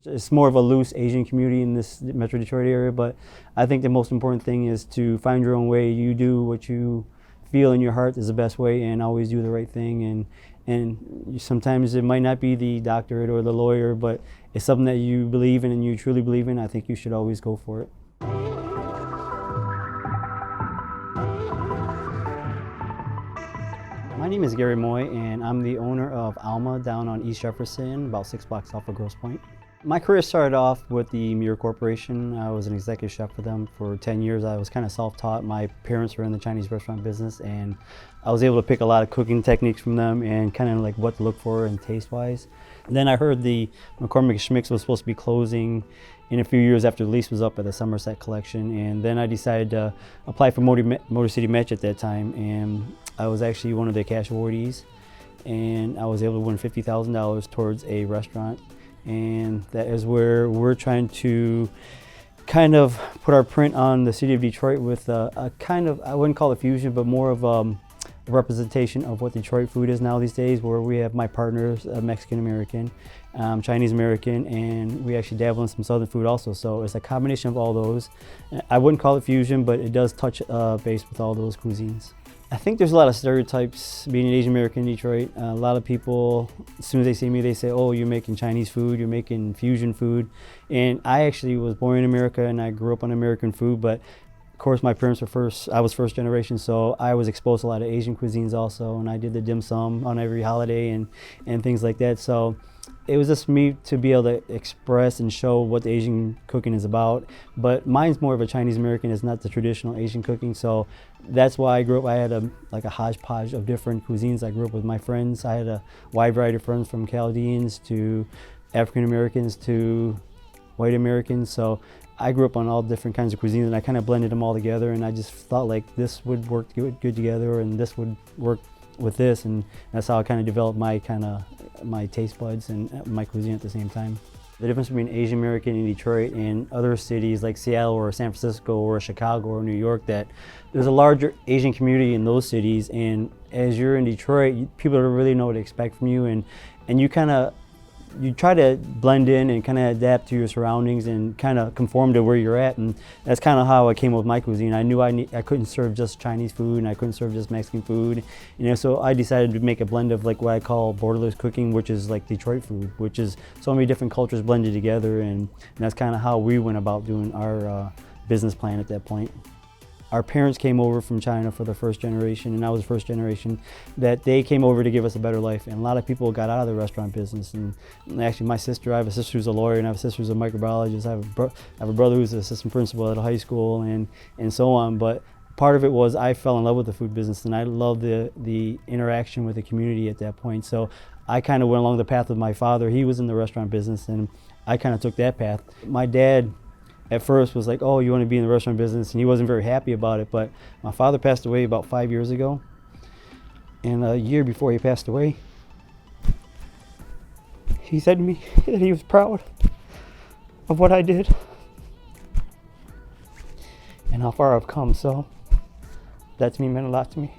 It's more of a loose Asian community in this Metro Detroit area, but I think the most important thing is to find your own way. You do what you feel in your heart is the best way, and always do the right thing. And sometimes it might not be the doctorate or the lawyer, but it's something that you believe in and you truly believe in. I think you should always go for it. My name is Gary Mui, and I'm the owner of Alma down on East Jefferson, about 6 blocks off of Grosse Pointe. My career started off with the Mui Corporation. I was an executive chef for them for 10 years. I was kind of self-taught. My parents were in the Chinese restaurant business, and I was able to pick a lot of cooking techniques from them and kind of like what to look for and taste-wise. Then I heard the McCormick Schmicks was supposed to be closing in a few years after the lease was up at the Somerset Collection, and then I decided to apply for Motor City Match at that time, and I was actually one of the cash awardees, and I was able to win $50,000 towards a restaurant. And that is where we're trying to kind of put our print on the city of Detroit with a kind of, I wouldn't call it fusion, but more of a representation of what Detroit food is now these days, where we have my partners, Mexican American, Chinese American, and we actually dabble in some Southern food also. So it's a combination of all those. I wouldn't call it fusion, but it does touch base with all those cuisines. I think there's a lot of stereotypes being an Asian American in Detroit. A lot of people, as soon as they see me, they say, oh, you're making Chinese food, you're making fusion food. And I actually was born in America and I grew up on American food, but of course my parents were I was first generation, so I was exposed to a lot of Asian cuisines also, and I did the dim sum on every holiday and things like that. So it was just me to be able to express and show what the Asian cooking is about. But mine's more of a Chinese American, it's not the traditional Asian cooking. So that's why I grew up. I had a hodgepodge of different cuisines. I grew up with my friends. I had a wide variety of friends, from Chaldeans to African Americans to white Americans. So I grew up on all different kinds of cuisines, and I kind of blended them all together, and I just thought like this would work good together, and this would work with this, and that's how I kind of developed my taste buds and my cuisine at the same time. The difference between Asian American in Detroit and other cities like Seattle or San Francisco or Chicago or New York, that there's a larger Asian community in those cities, and as you're in Detroit, people don't really know what to expect from you, and you try to blend in and kind of adapt to your surroundings and kind of conform to where you're at, and that's kind of how I came up with my cuisine. I knew I couldn't serve just Chinese food, and I couldn't serve just Mexican food, so I decided to make a blend of like what I call borderless cooking, which is like Detroit food, which is so many different cultures blended together, and that's kind of how we went about doing our business plan at that point. Our parents came over from China for the first generation, and I was the first generation, that they came over to give us a better life. And a lot of people got out of the restaurant business. And actually I have a sister who's a lawyer, and I have a sister who's a microbiologist. I have a brother who's an assistant principal at a high school, and so on. But part of it was I fell in love with the food business, and I loved the interaction with the community at that point. So I kind of went along the path of my father. He was in the restaurant business, and I kind of took that path. My dad at first was like, oh, you want to be in the restaurant business, and he wasn't very happy about it. But my father passed away about 5 years ago, and a year before he passed away, he said to me that he was proud of what I did and how far I've come. So that to me meant a lot to me.